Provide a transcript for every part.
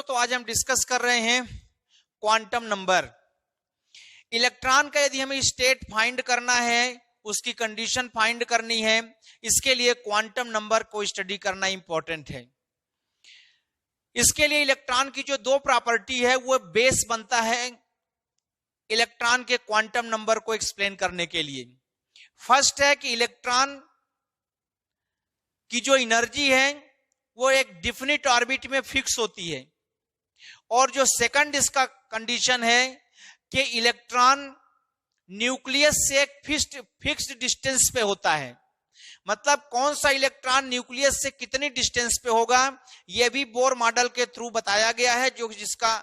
तो आज हम डिस्कस कर रहे हैं क्वांटम नंबर। इलेक्ट्रॉन का यदि हमें स्टेट फाइंड करना है, उसकी कंडीशन फाइंड करनी है, इसके लिए क्वांटम नंबर को स्टडी करना इंपॉर्टेंट है। इसके लिए इलेक्ट्रॉन की जो दो प्रॉपर्टी है वो बेस बनता है इलेक्ट्रॉन के क्वांटम नंबर को एक्सप्लेन करने के लिए। फर्स्ट है कि इलेक्ट्रॉन की जो एनर्जी है वो एक डिफिनिट ऑर्बिट में फिक्स होती है, और जो सेकंड इसका कंडीशन है कि इलेक्ट्रॉन न्यूक्लियस से एक फिक्स्ड डिस्टेंस पे होता है। मतलब कौन सा इलेक्ट्रॉन न्यूक्लियस से कितनी डिस्टेंस पे होगा यह भी बोर मॉडल के थ्रू बताया गया है, जो जिसका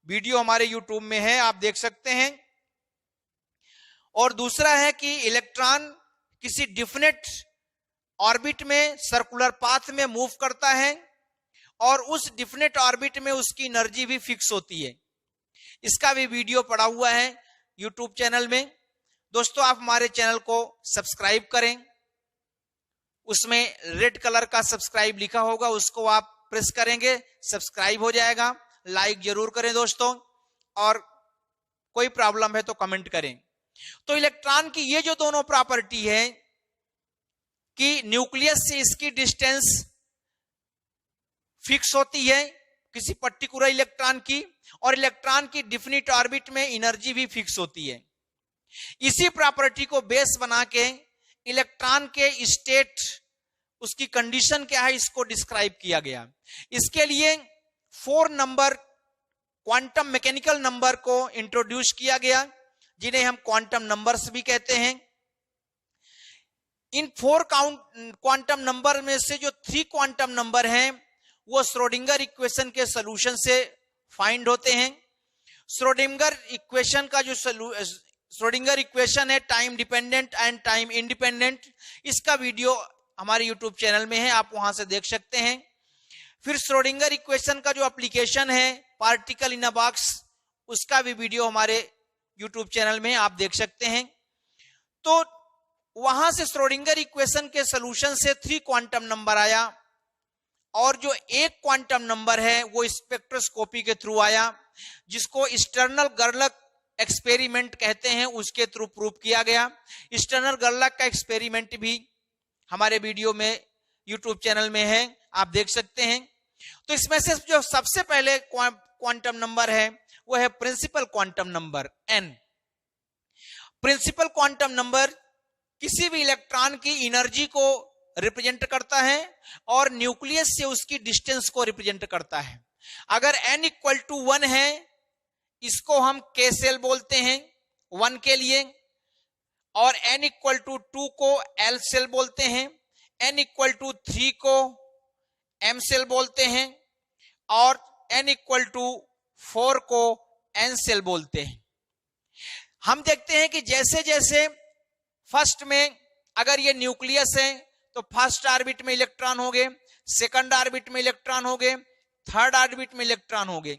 वीडियो हमारे यूट्यूब में है, आप देख सकते हैं। और दूसरा है कि इलेक्ट्रॉन किसी डिफिनिट ऑर्बिट में सर्कुलर पाथ में मूव करता है और उस डिफिनिट ऑर्बिट में उसकी एनर्जी भी फिक्स होती है। इसका भी वीडियो पड़ा हुआ है यूट्यूब चैनल में। दोस्तों, आप हमारे चैनल को सब्सक्राइब करें, उसमें रेड कलर का सब्सक्राइब लिखा होगा, उसको आप प्रेस करेंगे, सब्सक्राइब हो जाएगा। लाइक जरूर करें दोस्तों, और कोई प्रॉब्लम है तो कमेंट करें। तो इलेक्ट्रॉन की ये जो दोनों प्रॉपर्टी है कि न्यूक्लियस से इसकी डिस्टेंस फिक्स होती है किसी पर्टिकुलर इलेक्ट्रॉन की, और इलेक्ट्रॉन की डिफिनिट ऑर्बिट में एनर्जी भी फिक्स होती है। इसी प्रॉपर्टी को बेस बना के इलेक्ट्रॉन के स्टेट, उसकी कंडीशन क्या है, इसको डिस्क्राइब किया गया। इसके लिए 4 नंबर क्वांटम मैकेनिकल नंबर को इंट्रोड्यूस किया गया, जिन्हें हम क्वांटम नंबर्स भी कहते हैं। इन 4 क्वांटम नंबर में से जो 3 क्वांटम नंबर हैं वो श्रोडिंगर इक्वेशन के सॉल्यूशन से फाइंड होते हैं। श्रोडिंगर इक्वेशन का जो श्रोडिंगर इक्वेशन है time dependent and time independent, इसका वीडियो हमारे यूट्यूब चैनल में है, आप वहां से देख सकते हैं। फिर श्रोडिंगर इक्वेशन का जो एप्लीकेशन है पार्टिकल इन अ बॉक्स, उसका भी वीडियो हमारे यूट्यूब चैनल में आप देख सकते हैं। तो वहां से श्रोडिंगर इक्वेशन के सॉल्यूशन से 3 क्वांटम नंबर आया, और जो एक क्वांटम नंबर है वो स्पेक्ट्रोस्कोपी के थ्रू आया, जिसको एक्सटर्नल गर्लक एक्सपेरिमेंट कहते हैं, उसके थ्रू प्रूव किया गया। एक्सटर्नल गर्लक का एक्सपेरिमेंट भी हमारे वीडियो में यूट्यूब चैनल में है, आप देख सकते हैं। तो इसमें से जो सबसे पहले क्वांटम नंबर है वो है principal quantum number n। Principal quantum number किसी भी इलेक्ट्रॉन की एनर्जी को रिप्रेजेंट करता है और न्यूक्लियस से उसकी डिस्टेंस को रिप्रेजेंट करता है। अगर n इक्वल टू 1 है, इसको हम k सेल बोलते हैं 1 के लिए, और n इक्वल टू 2 को l सेल बोलते हैं, n इक्वल टू 3 को m सेल बोलते हैं, और n इक्वल टू 4 को n सेल बोलते हैं। हम देखते हैं कि जैसे जैसे फर्स्ट में अगर ये न्यूक्लियस है तो फर्स्ट ऑर्बिट में इलेक्ट्रॉन हो गए, सेकंड ऑर्बिट में इलेक्ट्रॉन हो गए, थर्ड ऑर्बिट में इलेक्ट्रॉन हो गए।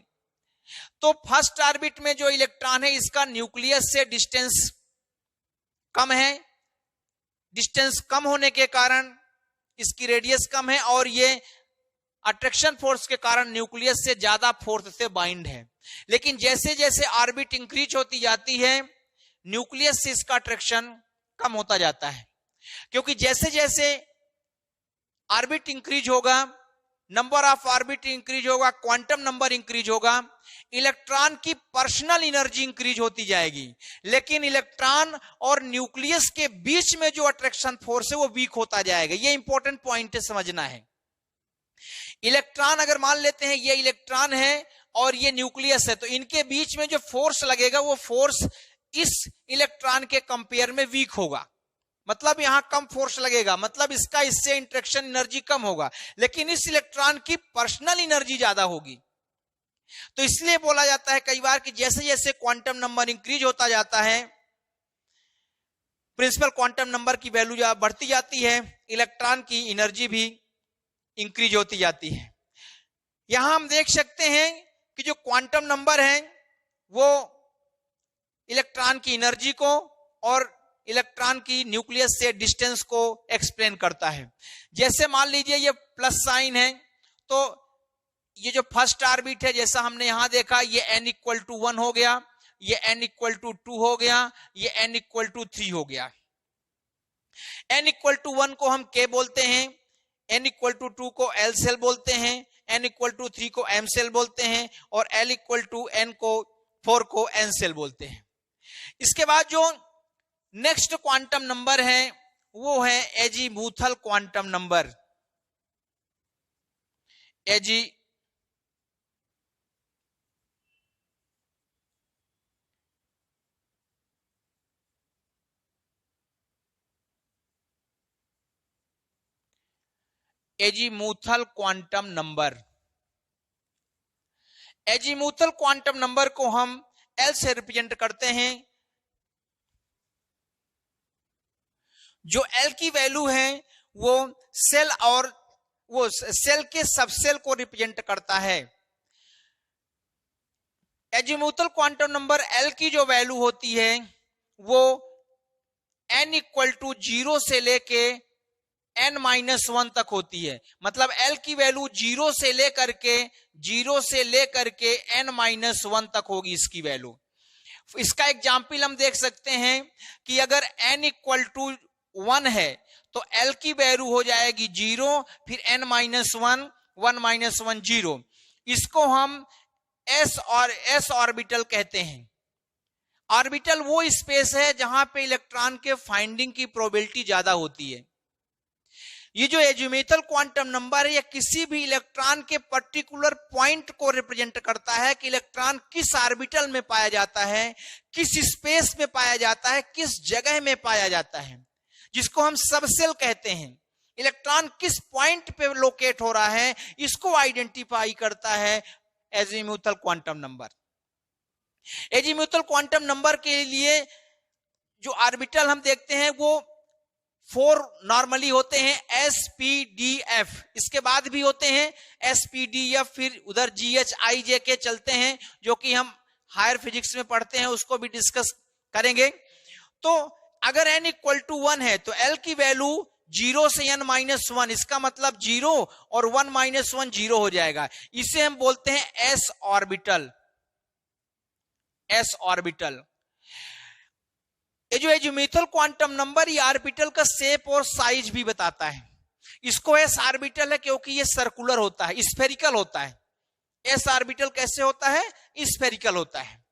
तो फर्स्ट ऑर्बिट में जो इलेक्ट्रॉन है इसका न्यूक्लियस से डिस्टेंस कम है, डिस्टेंस कम होने के कारण इसकी रेडियस कम है, और ये अट्रैक्शन फोर्स के कारण न्यूक्लियस से ज्यादा फोर्स से बाइंड है। लेकिन जैसे जैसे ऑर्बिट इंक्रीज होती जाती है, न्यूक्लियस से इसका अट्रैक्शन कम होता जाता है, क्योंकि जैसे जैसे ऑर्बिट इंक्रीज होगा, नंबर ऑफ ऑर्बिट इंक्रीज होगा, क्वांटम नंबर इंक्रीज होगा, इलेक्ट्रॉन की पर्सनल एनर्जी इंक्रीज होती जाएगी, लेकिन इलेक्ट्रॉन और न्यूक्लियस के बीच में जो अट्रैक्शन फोर्स है वो वीक होता जाएगा। ये इंपॉर्टेंट पॉइंट है, समझना है। इलेक्ट्रॉन अगर मान लेते हैं ये इलेक्ट्रॉन है और ये न्यूक्लियस है, तो इनके बीच में जो फोर्स लगेगा वो फोर्स इस इलेक्ट्रॉन के कंपेयर में वीक होगा। मतलब यहां कम फोर्स लगेगा, मतलब इसका इससे इंटरेक्शन एनर्जी कम होगा, लेकिन इस इलेक्ट्रॉन की पर्सनल एनर्जी ज्यादा होगी। तो इसलिए बोला जाता है कई बार कि जैसे जैसे क्वांटम नंबर इंक्रीज होता जाता है, प्रिंसिपल क्वांटम नंबर की वैल्यू बढ़ती जाती है, इलेक्ट्रॉन की एनर्जी भी इंक्रीज होती जाती है। यहां हम देख सकते हैं कि जो क्वांटम नंबर है वो इलेक्ट्रॉन की एनर्जी को और इलेक्ट्रॉन की न्यूक्लियस से डिस्टेंस को एक्सप्लेन करता है। जैसे मान लीजिए ये प्लस साइन है, तो ये जो फर्स्ट ऑर्बिट है जैसा हमने यहां देखा, ये n इक्वल टू 1 हो गया, ये n इक्वल टू 2 हो गया, ये n इक्वल टू 3 हो गया। n इक्वल टू 1 को हम k बोलते हैं, n इक्वल टू 2 को l सेल बोलते हैं, n इक्वल टू 3 को m सेल बोलते हैं, और l इक्वल टू n को 4 को n सेल बोलते हैं। इसके बाद जो नेक्स्ट क्वांटम नंबर है वो है azimuthal quantum number. Azimuthal quantum number. Azimuthal quantum number को हम L से रिप्रेजेंट करते हैं। जो L की वैल्यू है वो सेल के सबसेल को रिप्रेजेंट करता है। एजीमूथल क्वांटम नंबर L की जो वैल्यू होती है वो n इक्वल टू 0 से लेके n-1 तक होती है। मतलब L की वैल्यू 0 से लेकर के n-1 तक होगी इसकी वैल्यू। इसका एग्जाम्पल हम देख सकते हैं कि अगर n इक्वल टू 1 है तो L की वैल्यू हो जाएगी 0, फिर n-1, 1-1 0। इसको हम s ऑर्बिटल कहते हैं। ऑर्बिटल वो स्पेस है जहां पे इलेक्ट्रॉन के फाइंडिंग की प्रोबेबिलिटी ज्यादा होती है। ये जो एजीमूथल क्वांटम नंबर है, ये किसी भी इलेक्ट्रॉन के पर्टिकुलर पॉइंट को रिप्रेजेंट करता है कि इलेक्ट्रॉन किस ऑर्बिटल में पाया जाता है, किस स्पेस में पाया जाता है, किस जगह में पाया जाता है, जिसको हम सबसेल कहते हैं। इलेक्ट्रॉन किस पॉइंट पे लोकेट हो रहा है, इसको आइडेंटिफाई करता है azimuthal quantum number. Azimuthal quantum number के लिए जो ऑर्बिटल हम देखते हैं वो 4 नॉर्मली होते हैं, SPDF। इसके बाद भी होते हैं SPDF, फिर उधर GH-IJ चलते हैं, जो कि हम हायर फिजिक्स में पढ़ते हैं, उसको भी डिस्कस करेंगे। तो अगर n इक्वल टू 1 है तो L की वैल्यू 0 से n-1, इसका मतलब 0 और 1-1 0 हो जाएगा। इसे हम बोलते हैं s ऑर्बिटल। ये जो एजीमूथल क्वांटम नंबर, ये ऑर्बिटल का शेप और साइज भी बताता है। इसको एस ऑर्बिटल है क्योंकि ये सर्कुलर होता है, स्फेरिकल होता है। एस ऑर्बिटल कैसे होता है? स्फेरिकल होता है।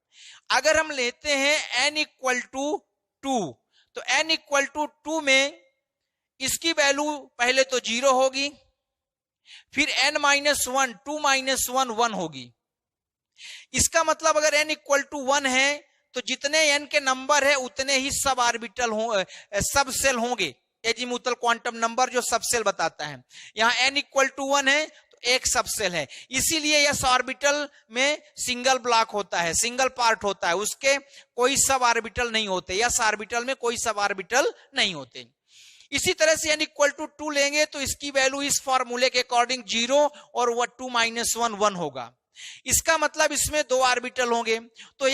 अगर हम लेते हैं n इक्वल टू 2, तो n इक्वल टू 2 में इसकी वैल्यू पहले तो 0 होगी, फिर n-1, 2-1 1 होगी। इसका मतलब अगर n इक्वल टू 1 है तो जितने n के नंबर है उतने ही सब ऑर्बिटल सब सेल होंगे। एजीमूथल क्वांटम नंबर जो सबसेल बताता है, यहाँ n इक्वल टू 1 है तो एक सबसेल है, इसीलिए यस ऑर्बिटल में सिंगल ब्लॉक होता है, सिंगल पार्ट होता है, उसके कोई सब ऑर्बिटल नहीं होते। यस ऑर्बिटल में कोई सब ऑर्बिटल नहीं होते। इसी तरह से n इक्वल टू 2 लेंगे तो इसकी वैल्यू इस फॉर्मूले के अकॉर्डिंग 0 और 2-1 1 होगा। इसका मतलब इसमें 2 ऑर्बिटल होंगे। तो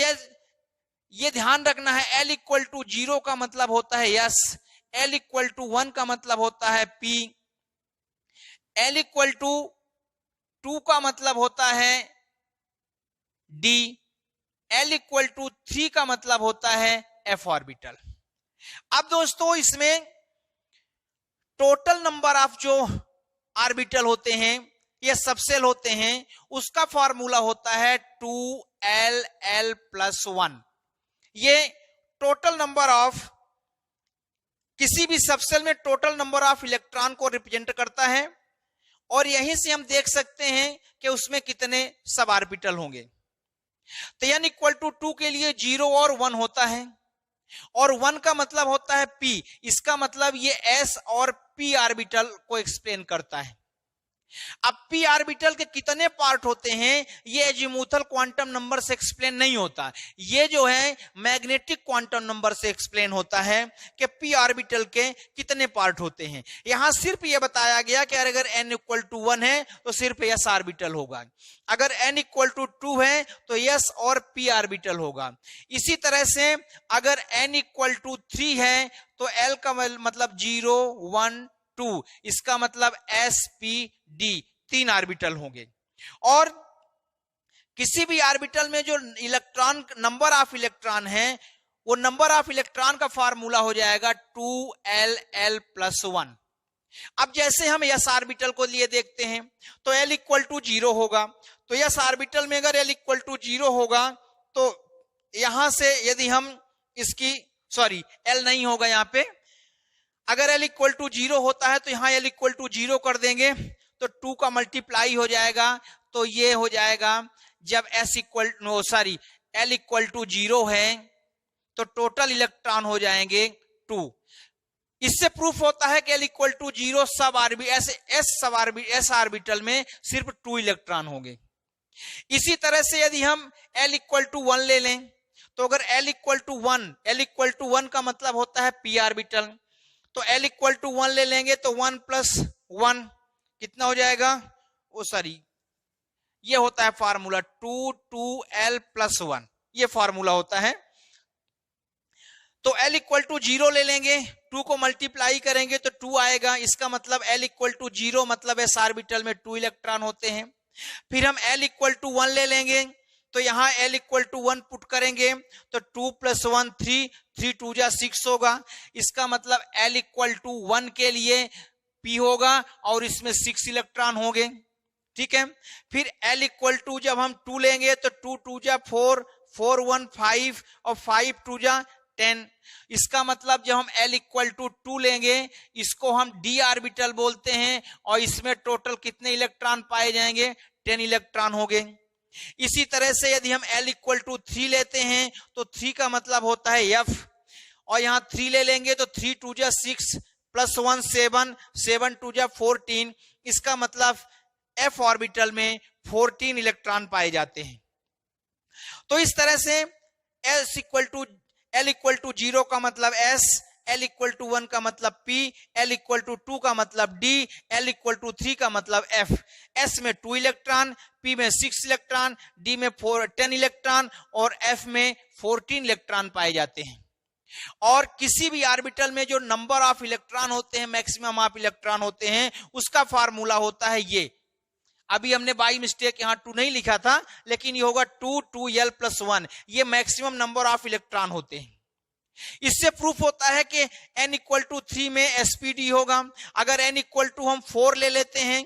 ये ध्यान रखना है, L इक्वल टू 0 का मतलब होता है यस, L इक्वल टू 1 का मतलब होता है P, L इक्वल टू 2 का मतलब होता है D, L इक्वल टू 3 का मतलब होता है F ऑर्बिटल। अब दोस्तों इसमें टोटल नंबर ऑफ जो ऑर्बिटल होते हैं, ये सबसेल होते हैं, उसका फॉर्मूला होता है 2LL+1। ये टोटल नंबर ऑफ किसी भी सबसेल में टोटल नंबर ऑफ इलेक्ट्रॉन को रिप्रेजेंट करता है, और यहीं से हम देख सकते हैं कि उसमें कितने सब ऑर्बिटल होंगे। तो n इक्वल टू 2 के लिए 0 और 1 होता है, और 1 का मतलब होता है P। इसका मतलब ये S और P ऑर्बिटल को एक्सप्लेन करता है। अब P ऑर्बिटल के कितने पार्ट होते हैं ये एजीमूथल क्वांटम नंबर से एक्सप्लेन नहीं होता, ये जो है मैग्नेटिक क्वांटम नंबर से एक्सप्लेन होता है कि P ऑर्बिटल के कितने पार्ट होते हैं। यहां सिर्फ ये बताया गया कि अगर n इक्वल टू 1 है तो सिर्फ s ऑर्बिटल होगा, अगर n इक्वल टू 2 है तो s और P ऑर्बिटल होगा। इसी तरह से अगर n इक्वल टू 3 है तो L का मतलब 0 1 2, इसका मतलब S P D 3 ऑर्बिटल होंगे। और किसी भी ऑर्बिटल में जो इलेक्ट्रॉन, नंबर ऑफ इलेक्ट्रॉन है, वो नंबर ऑफ इलेक्ट्रॉन का फार्मूला हो जाएगा 2l+1। अब जैसे हम s ऑर्बिटल को लिए देखते हैं तो l इक्वल टू 0 होगा, तो s ऑर्बिटल में अगर l इक्वल टू 0 होगा तो यहां से यदि हम इसकी l नहीं होगा यहाँ पे, अगर l इक्वल टू 0 होता है तो यहाँ l इक्वल टू 0 कर देंगे तो 2 का मल्टीप्लाई हो जाएगा, तो ये हो जाएगा जब l इक्वल टू 0 है तो टोटल इलेक्ट्रॉन हो जाएंगे 2। इससे प्रूफ होता है कि l equal to 0 s orbital में सिर्फ 2 इलेक्ट्रॉन होंगे। इसी तरह से यदि हम l इक्वल टू 1 ले लें तो अगर l इक्वल टू 1 का मतलब होता है p ऑर्बिटल, तो l इक्वल टू 1 ले लेंगे तो 1 + 1 कितना हो जाएगा, ये होता है फार्मूला 2l+1, ये फार्मूला होता है। तो l इक्वल टू 0 ले लेंगे, 2 को मल्टीप्लाई करेंगे तो 2 आएगा, इसका मतलब l इक्वल टू 0 मतलब s ऑर्बिटल में 2 इलेक्ट्रॉन होते हैं। फिर हम l इक्वल टू 1 ले लेंगे तो यहाँ l इक्वल टू 1 पुट करेंगे तो 2 + 1 3, 3 2 जा 6 होगा, इसका मतलब l इक्वल टू 1 के लिए p होगा और इसमें 6 इलेक्ट्रॉन होंगे, ठीक है। फिर l इक्वल टू जब हम 2 लेंगे तो 2 2 जा 4, 4 1 5 और 5 2 जा 10, इसका मतलब जब हम l इक्वल टू 2 लेंगे इसको हम d ऑर्बिटल बोलते हैं और इसमें टोटल कितने इलेक्ट्रॉन पाए जाएंगे, 10 इलेक्ट्रॉन होंगे। इसी तरह से यदि हम l इक्वल टू 3 लेते हैं तो 3 का मतलब होता है f, और यहां 3 ले लेंगे तो 3 2 जा 6 + 1 7, 7 2 जा 14, इसका मतलब f ऑर्बिटल में 14 इलेक्ट्रॉन पाए जाते हैं। तो इस तरह से l इक्वल टू 0 का मतलब s, l इक्वल टू 1 का मतलब p, l इक्वल टू 2 का मतलब d, l इक्वल टू 3 का मतलब f। s में 2 इलेक्ट्रॉन, p में 6 इलेक्ट्रॉन, d में 10 इलेक्ट्रॉन और f में 14 इलेक्ट्रॉन पाए जाते हैं। और किसी भी ऑर्बिटल में जो नंबर ऑफ इलेक्ट्रॉन होते हैं, मैक्सिमम ऑफ इलेक्ट्रॉन होते हैं, उसका फार्मूला होता है ये। अभी हमने बाई मिस्टेक यहाँ 2 नहीं लिखा था, लेकिन ये होगा 2l+1, ये मैक्सिमम नंबर ऑफ इलेक्ट्रॉन होते हैं। इससे प्रूफ होता है कि n इक्वल टू 3 में sp_d होगा। अगर n इक्वल टू हम 4 ले लेते हैं,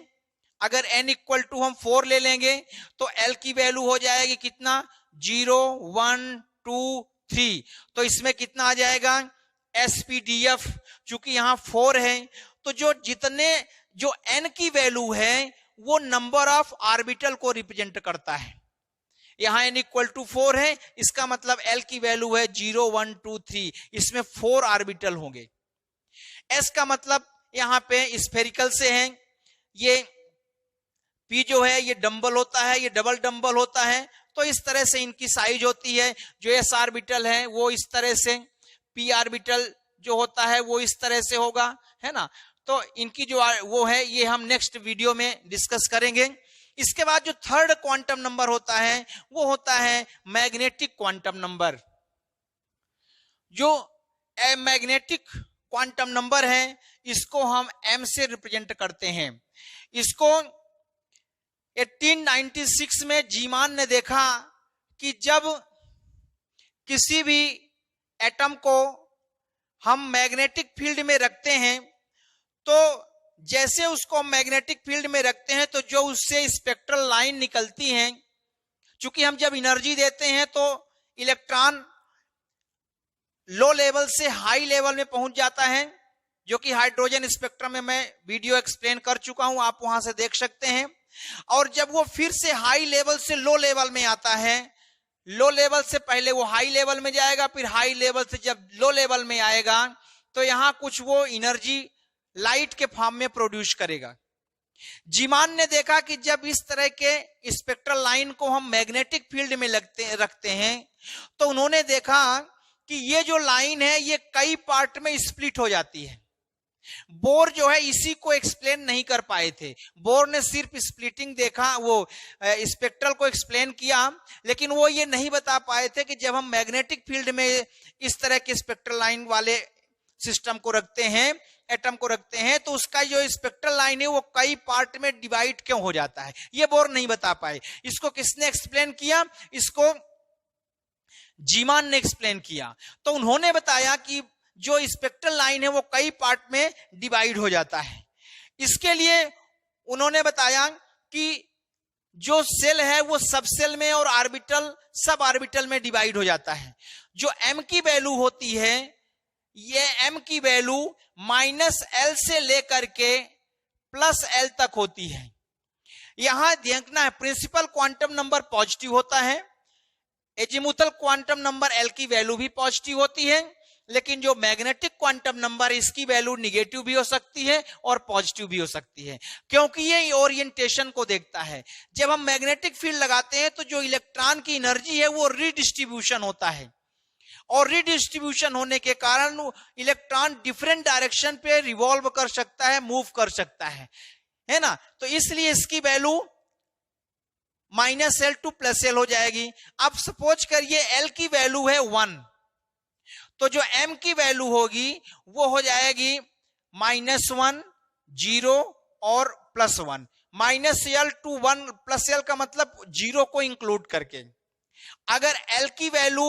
अगर n इक्वल टू हम 4 ले लेंगे तो l की वैल्यू हो जाएगी कितना, 0 1 2 3, तो इसमें कितना आ जाएगा, sp_df। चूंकि यहाँ 4 है तो जो n की वैल्यू है वो नंबर ऑफ ऑर्बिटल को रिप्रेजेंट करता है। यहां n इक्वल टू 4 है, इसका मतलब l की वैल्यू है 0 1 2 3, इसमें 4 ऑर्बिटल होंगे। s का मतलब यहां पे स्फेरिकल से है, ये p जो है ये डंबल होता है, ये डबल डंबल होता है, तो इस तरह से इनकी साइज होती है। जो s ऑर्बिटल है वो इस तरह से, p ऑर्बिटल जो होता है वो इस तरह से होगा, है ना। तो इनकी जो वो है ये हम नेक्स्ट वीडियो में डिस्कस करेंगे। इसके बाद जो थर्ड क्वांटम नंबर होता है वो होता है मैग्नेटिक क्वांटम नंबर। जो मैग्नेटिक क्वांटम नंबर है इसको हम m से रिप्रेजेंट करते हैं। इसको 1896 में जीमान ने देखा कि जब किसी भी एटम को हम मैग्नेटिक फील्ड में रखते हैं तो जैसे उसको मैग्नेटिक फील्ड में रखते हैं तो जो उससे स्पेक्ट्रल लाइन निकलती हैं, चूंकि हम जब एनर्जी देते हैं तो इलेक्ट्रॉन लो लेवल से हाई लेवल में पहुंच जाता है, जो कि हाइड्रोजन स्पेक्ट्रम में मैं वीडियो एक्सप्लेन कर चुका हूं, आप वहां से देख सकते हैं। और जब वो फिर से हाई लेवल से लो लेवल में आता है, लो लेवल से पहले वो हाई लेवल में जाएगा, फिर हाई लेवल से जब लो लेवल में आएगा तो यहां कुछ वो एनर्जी लाइट के फॉर्म में प्रोड्यूस करेगा। जीमान ने देखा कि जब इस तरह के स्पेक्ट्रल लाइन को हम मैग्नेटिक फील्ड में रखते हैं तो उन्होंने देखा कि ये जो लाइन है ये कई पार्ट में स्प्लिट हो जाती है। बोर जो है इसी को एक्सप्लेन नहीं कर पाए थे, बोर ने सिर्फ स्प्लिटिंग देखा, वो स्पेक्ट्रल को एक्सप्लेन किया, लेकिन वो ये नहीं बता पाए थे कि जब हम मैग्नेटिक फील्ड में इस तरह के स्पेक्ट्रल लाइन वाले सिस्टम को रखते हैं एटम को रखते हैं तो उसका जो स्पेक्ट्रल लाइन है वो कई पार्ट में डिवाइड क्यों हो जाता है, ये बोर नहीं बता पाए। इसको किसने एक्सप्लेन किया, इसको जीमान ने एक्सप्लेन किया। तो उन्होंने बताया कि जो स्पेक्ट्रल लाइन है वो कई पार्ट में डिवाइड हो जाता है। इसके लिए उन्होंने बताया कि जो सेल है वो सब सेल में और ऑर्बिटल सब ऑर्बिटल में डिवाइड हो जाता है। जो m की वैल्यू होती है, ये m की वैल्यू -l से लेकर के +l तक होती है। यहां देखना है, प्रिंसिपल क्वांटम नंबर पॉजिटिव होता है, एजीमुथल क्वांटम नंबर l की वैल्यू भी पॉजिटिव होती है, लेकिन जो मैग्नेटिक क्वांटम नंबर इसकी वैल्यू निगेटिव भी हो सकती है और पॉजिटिव भी हो सकती है, क्योंकि ये ओरिएंटेशन को देखता है। जब हम मैग्नेटिक फील्ड लगाते हैं तो जो इलेक्ट्रॉन की एनर्जी है वो रिडिस्ट्रीब्यूशन होता है, और रिडिस्ट्रीब्यूशन होने के कारण इलेक्ट्रॉन डिफरेंट डायरेक्शन पे रिवॉल्व कर सकता है, मूव कर सकता है ना। तो इसलिए इसकी वैल्यू -l to +l हो जाएगी। अब सपोज करिए l की वैल्यू है 1, तो जो m की वैल्यू होगी वो हो जाएगी -1, 0 और +1। -l to 1 +l का मतलब 0 को इंक्लूड करके। अगर l की वैल्यू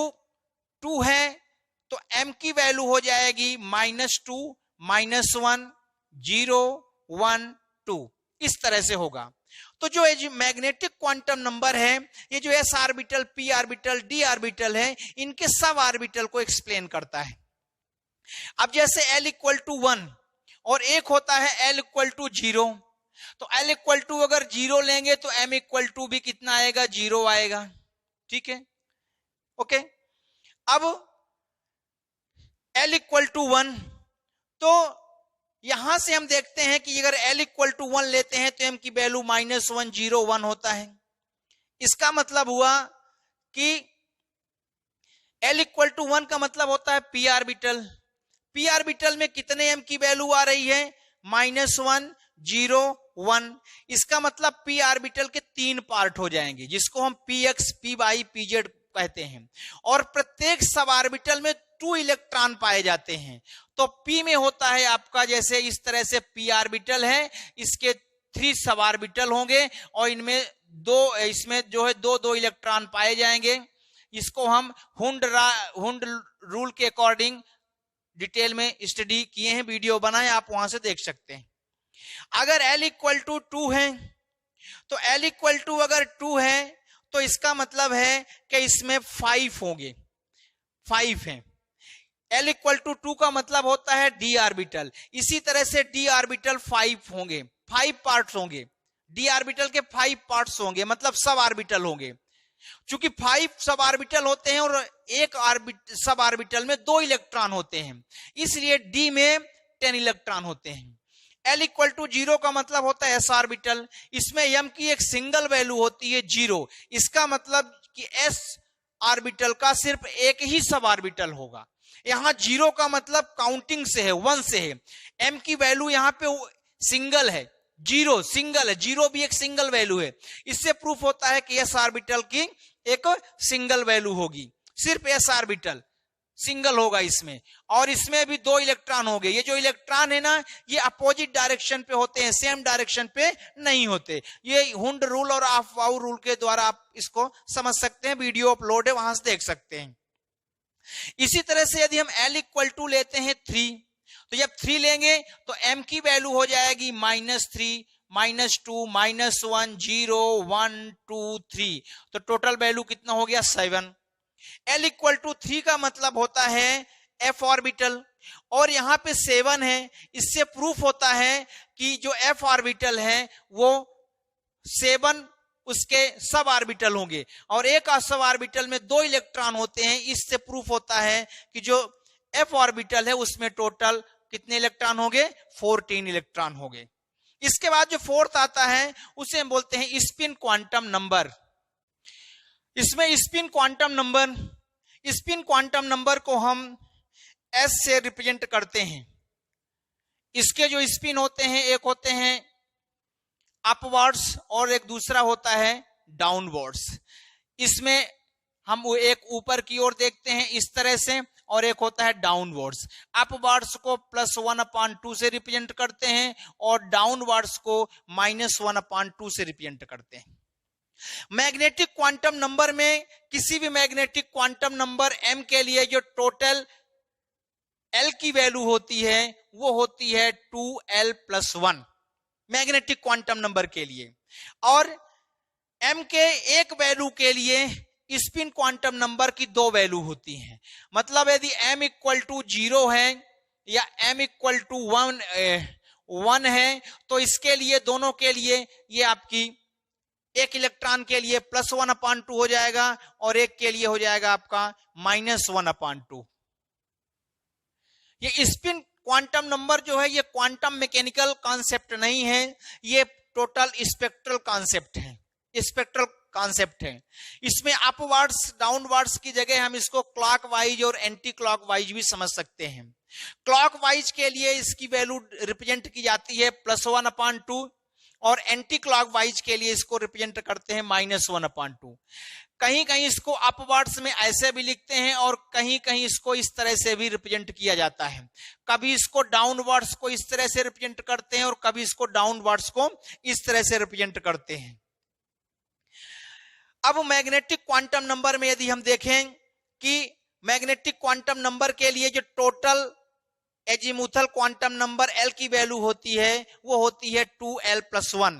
2 है तो m की वैल्यू हो जाएगी -2, -1, 0, 1, 2, इस तरह से होगा। तो जो मैग्नेटिक क्वांटम नंबर है, ये जो s orbital, p orbital, d orbital है, इनके सब ऑर्बिटल को एक्सप्लेन करता है। अब जैसे l = 1 और एक होता है l = 0, तो l = अगर 0 लेंगे तो m = भी कितना आएगा, 0 आएगा। ठीक है, ओके। अब l = 1, तो यहां से हम देखते हैं कि अगर l = 1 लेते हैं तो m की वैल्यू -1, 0, 1 होता है। इसका मतलब हुआ कि l = 1 का मतलब होता है p ऑर्बिटल। p ऑर्बिटल में कितने m की वैल्यू आ रही है, -1, 0, 1। इसका मतलब p ऑर्बिटल के 3 पार्ट हो जाएंगे, जिसको हम px, py, pz कहते हैं, और प्रत्येक सब ऑर्बिटल में 2 इलेक्ट्रॉन पाए जाते हैं। तो p में होता है आपका, जैसे इस तरह से p ऑर्बिटल है, इसके 3 सब ऑर्बिटल होंगे और इनमें इसमें जो है 2 इलेक्ट्रॉन पाए जाएंगे। इसको हम हुंड रूल के अकॉर्डिंग डिटेल में स्टडी किए हैं, वीडियो बनाए, आप वहां से देख सकते हैं। अगर l = 2 है तो l = अगर 2 है तो इसका मतलब है कि इसमें 5 होंगे, 5 हैं। l = 2 का मतलब होता है d ऑर्बिटल। इसी तरह से d ऑर्बिटल 5 होंगे, 5 पार्ट्स होंगे, d ऑर्बिटल के 5 पार्ट्स होंगे, मतलब सब ऑर्बिटल होंगे। चूंकि 5 सब ऑर्बिटल होते हैं और एक सब ऑर्बिटल में 2 इलेक्ट्रॉन होते हैं, इसलिए d में 10 इलेक्ट्रॉन होते हैं। l = 0 का मतलब होता है s ऑर्बिटल। इसमें m की एक सिंगल वैल्यू होती है 0। इसका मतलब कि s ऑर्बिटल का सिर्फ एक ही सब ऑर्बिटल होगा। यहां 0 का मतलब काउंटिंग से है, 1 से है। m की वैल्यू यहां पे सिंगल है, 0 सिंगल है, 0 भी एक सिंगल वैल्यू है। इससे प्रूफ होता है कि s ऑर्बिटल की एक सिंगल वैल्यू होगी, सिर्फ s ऑर्बिटल सिंगल होगा इसमें, और इसमें भी 2 इलेक्ट्रॉन होंगे। ये जो इलेक्ट्रॉन है ना, ये अपोजिट डायरेक्शन पे होते हैं, सेम डायरेक्शन पे नहीं होते। ये हुंड रूल और अफवाउ रूल के द्वारा आप इसको समझ सकते हैं, वीडियो अपलोड है, वहां से देख सकते हैं। इसी तरह से यदि हम l = लेते हैं 3, तो जब 3 लेंगे तो m की वैल्यू हो जाएगी -3, -2, -1, 0, 1, 2, 3, तो टोटल वैल्यू कितना हो गया, 7। l = 3 का मतलब होता है f ऑर्बिटल, और यहां पे 7 है। इससे प्रूफ होता है कि जो f ऑर्बिटल है वो 7 उसके सब ऑर्बिटल होंगे, और एक सब ऑर्बिटल में 2 इलेक्ट्रॉन होते हैं। इससे प्रूफ होता है कि जो f ऑर्बिटल है उसमें टोटल कितने इलेक्ट्रॉन होंगे, 14 इलेक्ट्रॉन होंगे। इसके बाद जो फोर्थ आता है उसे हम बोलते हैं स्पिन क्वांटम नंबर। इसमें स्पिन क्वांटम नंबर को हम s से रिप्रेजेंट करते हैं। इसके जो स्पिन होते हैं, एक होते हैं अपवर्ड्स और एक दूसरा होता है डाउनवर्ड्स। इसमें हम वो एक ऊपर की ओर देखते हैं इस तरह से, और एक होता है डाउनवर्ड्स। अपवर्ड्स को +1/2 से रिप्रेजेंट करते हैं और डाउनवर्ड्स को -1/2 से रिप्रेजेंट करते हैं। मैग्नेटिक क्वांटम नंबर में किसी भी मैग्नेटिक क्वांटम नंबर m के लिए जो टोटल L की वैल्यू होती है वो होती है 2l+1 मैग्नेटिक क्वांटम नंबर के लिए। और m के एक वैल्यू के लिए स्पिन क्वांटम नंबर की 2 वैल्यू होती हैं। मतलब यदि m = 0 है या m = 1 है तो इसके लिए दोनों के लिए ये आपकी एक इलेक्ट्रॉन के लिए +1/2 हो जाएगा और एक के लिए हो जाएगा आपका -1/2। ये स्पिन क्वांटम नंबर जो है ये क्वांटम मैकेनिकल कॉन्सेप्ट नहीं है, ये टोटल स्पेक्ट्रल कॉन्सेप्ट है, स्पेक्ट्रल कॉन्सेप्ट है। इसमें अपवर्ड्स डाउनवर्ड्स की जगह हम इसको क्लॉकवाइज और एंटी क्लॉकवाइज भी समझ सकते हैं। क्लॉकवाइज के लिए इसकी वैल्यू रिप्रेजेंट की जाती है +1/2 और एंटी क्लॉकवाइज के लिए इसको रिप्रेजेंट करते हैं -1/2। कहीं कहीं इसको अपवर्ड्स में ऐसे भी लिखते हैं और कहीं कहीं इसको इस तरह से भी रिप्रेजेंट किया जाता है। कभी इसको डाउनवर्ड्स को इस तरह से रिप्रेजेंट करते हैं और कभी इसको डाउनवर्ड्स को इस तरह से रिप्रेजेंट करते हैं। अब मैग्नेटिक क्वांटम नंबर में यदि हम देखें कि मैग्नेटिक क्वांटम नंबर के लिए जो total azimuthal quantum number L की वैल्यू होती है वो होती है 2l+1।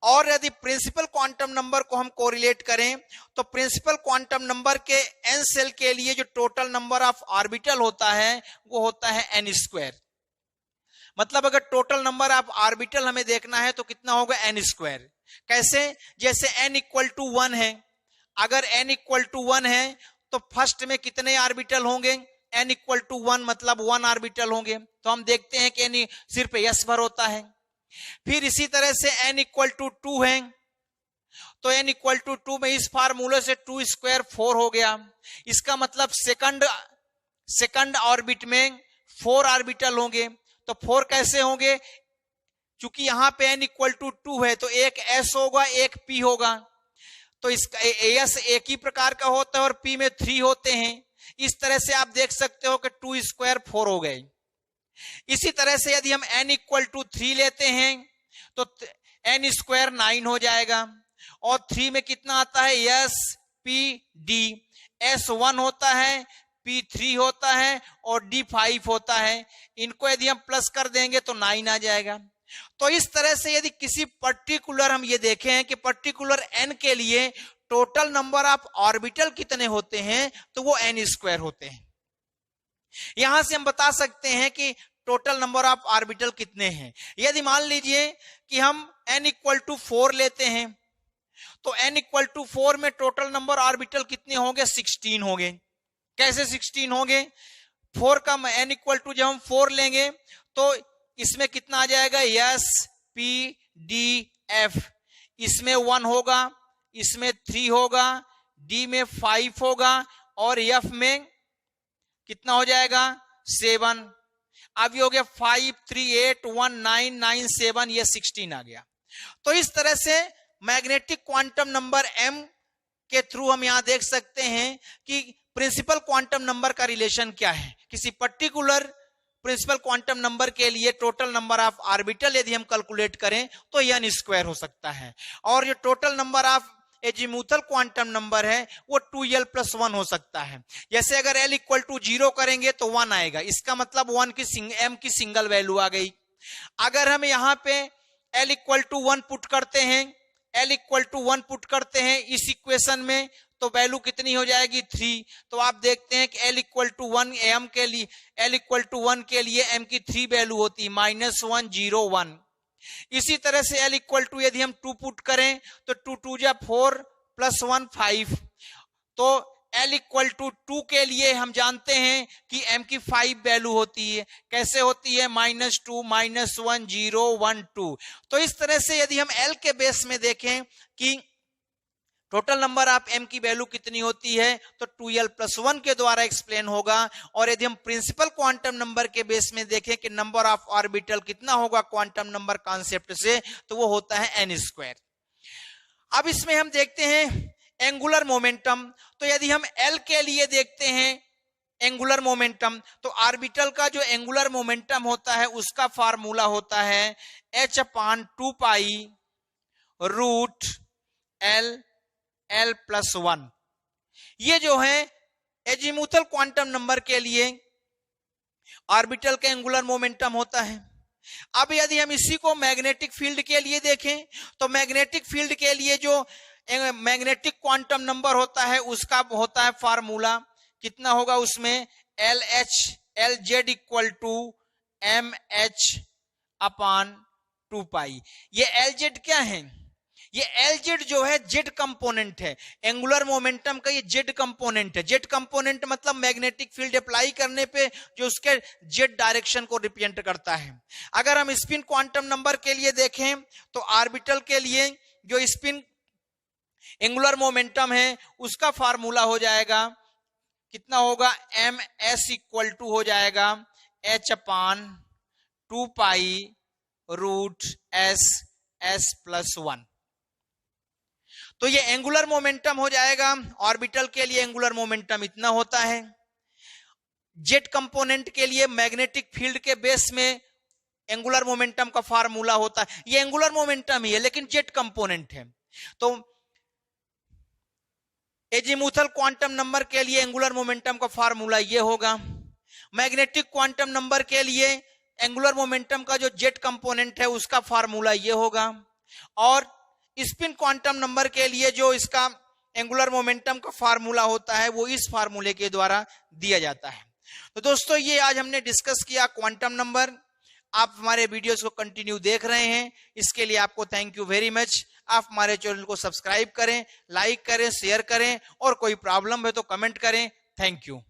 और यदि प्रिंसिपल क्वांटम नंबर को हम कोरिलेट करें तो प्रिंसिपल क्वांटम नंबर के n सेल के लिए जो टोटल नंबर ऑफ ऑर्बिटल होता है वो होता है n²। मतलब अगर टोटल नंबर ऑफ ऑर्बिटल हमें देखना है तो कितना होगा n²। कैसे? जैसे n = 1 है, अगर n = 1 है तो फर्स्ट में कितने ऑर्बिटल होंगे? n = 1 मतलब 1 ऑर्बिटल होंगे। तो हम देखते हैं कि n सिर्फ s भर होता है। फिर इसी तरह से n = 2 है तो n = 2 में इस फार्मूले से 2² 4 हो गया। इसका मतलब सेकंड ऑर्बिट में 4 ऑर्बिटल होंगे। तो 4 कैसे होंगे? चूंकि यहां पे n = 2 है तो एक s होगा एक p होगा, तो इसका s एक ही प्रकार का होता है और p में 3 होते हैं। इस तरह से आप देख सकते हो कि 2² 4 हो गए। इसी तरह से यदि हम n = 3 लेते हैं तो n² 9 हो जाएगा। और 3 में कितना आता है? s p d। s 1 होता है, p 3 होता है और d 5 होता है। इनको यदि हम प्लस कर देंगे तो 9 आ जाएगा। तो इस तरह से यदि किसी पर्टिकुलर हम ये देखें कि पर्टिकुलर n के लिए टोटल नंबर ऑफ ऑर्बिटल कितने होते हैं तो वो n² होते हैं। यहां से हम बता सकते हैं कि टोटल नंबर ऑफ ऑर्बिटल कितने हैं। यदि मान लीजिए कि हम n = 4 लेते हैं तो n = 4 में टोटल नंबर ऑर्बिटल कितने होंगे? 16 होंगे। कैसे 16 होंगे? 4 का n = जब हम 4 लेंगे तो इसमें कितना आ जाएगा? s p d f। इसमें 1 होगा, इसमें 3 होगा, d में 5 होगा और f में कितना हो जाएगा? 7। अब ये हो गया 5 3 8 1 9 9 7, ये 16 आ गया। तो इस तरह से मैग्नेटिक क्वांटम नंबर m के थ्रू हम यहां देख सकते हैं कि प्रिंसिपल क्वांटम नंबर का रिलेशन क्या है। किसी पर्टिकुलर प्रिंसिपल क्वांटम नंबर के लिए टोटल नंबर ऑफ ऑर्बिटल यदि हम कैलकुलेट करें तो यह n² हो सकता है। और जो total number of azimuthal quantum number है वो 2l+1 हो सकता है। जैसे अगर l = 0 करेंगे तो 1 आएगा, इसका मतलब m की सिंगल वैल्यू आ गई। अगर हम यहाँ पे l = 1 पुट करते हैं, l = 1 पुट करते हैं इस इक्वेशन में तो वैल्यू कितनी हो जाएगी? 3। तो आप देखते हैं कि l = 1 m के लिए l = 1 के लिए m की 3 वैल्यू होती है -1 0 1। इसी तरह से l = यदि हम 2 पुट करें तो 2 2 जा 4 +1 5। तो l = 2 के लिए हम जानते हैं कि m की 5 वैल्यू होती है। कैसे होती है? -2 -1 0 1 2। तो इस तरह से यदि हम l के बेस में देखें कि टोटल नंबर ऑफ m की वैल्यू कितनी होती है तो 2l+1 के द्वारा एक्सप्लेन होगा। और यदि हम प्रिंसिपल क्वांटम नंबर के बेस में देखें कि नंबर ऑफ ऑर्बिटल कितना होगा क्वांटम नंबर कॉन्सेप्ट से तो वो होता है n²। अब इसमें हम देखते हैं एंगुलर मोमेंटम। तो यदि हम l के लिए देखते हैं एंगुलर मोमेंटम, तो ऑर्बिटल का जो एंगुलर मोमेंटम होता है उसका फार्मूला होता है h/2 रूट l+1। ये जो है एजीमुथल क्वांटम नंबर के लिए ऑर्बिटल का एंगुलर मोमेंटम होता है। अब यदि हम इसी को मैग्नेटिक फील्ड के लिए देखें तो मैग्नेटिक फील्ड के लिए जो मैग्नेटिक क्वांटम नंबर होता है उसका होता है फार्मूला, कितना होगा उसमें LZ इक्वल टू MH/2π। ये LZ क्या है? ये LZ जो है जेड कंपोनेंट है, एंगुलर मोमेंटम का ये जेड कंपोनेंट है। जेड कंपोनेंट मतलब मैग्नेटिक फील्ड अप्लाई करने पे जो उसके जेड डायरेक्शन को रिप्रेजेंट करता है। अगर हम स्पिन क्वांटम नंबर के लिए देखें तो ऑर्बिटल के लिए जो स्पिन एंगुलर मोमेंटम है उसका फार्मूला हो जाएगा, कितना होगा MS इक्वल टू हो जाएगा h/2π रूट S+1। तो ये एंगुलर मोमेंटम हो जाएगा। ऑर्बिटल के लिए एंगुलर मोमेंटम इतना होता है। जेट कंपोनेंट के लिए मैग्नेटिक फील्ड के बेस में एंगुलर मोमेंटम का फार्मूला होता है। ये एंगुलर मोमेंटम ही है लेकिन जेट कंपोनेंट है। तो एजीमुथल क्वांटम नंबर के लिए एंगुलर मोमेंटम का फार्मूला ये होगा। मैग्नेटिक क्वांटम नंबर के लिए एंगुलर मोमेंटम का जो जेट कंपोनेंट है उसका फार्मूला ये होगा। और स्पिन क्वांटम नंबर के लिए जो इसका एंगुलर मोमेंटम का फार्मूला होता है वो इस फार्मूले के द्वारा दिया जाता है। तो दोस्तों ये आज हमने डिस्कस किया क्वांटम नंबर। आप हमारे वीडियोस को कंटिन्यू देख रहे हैं, इसके लिए आपको थैंक यू वेरी मच। आप हमारे चैनल को सब्सक्राइब करें, लाइक करें, शेयर करें और कोई प्रॉब्लम है तो कमेंट करें। Thank you.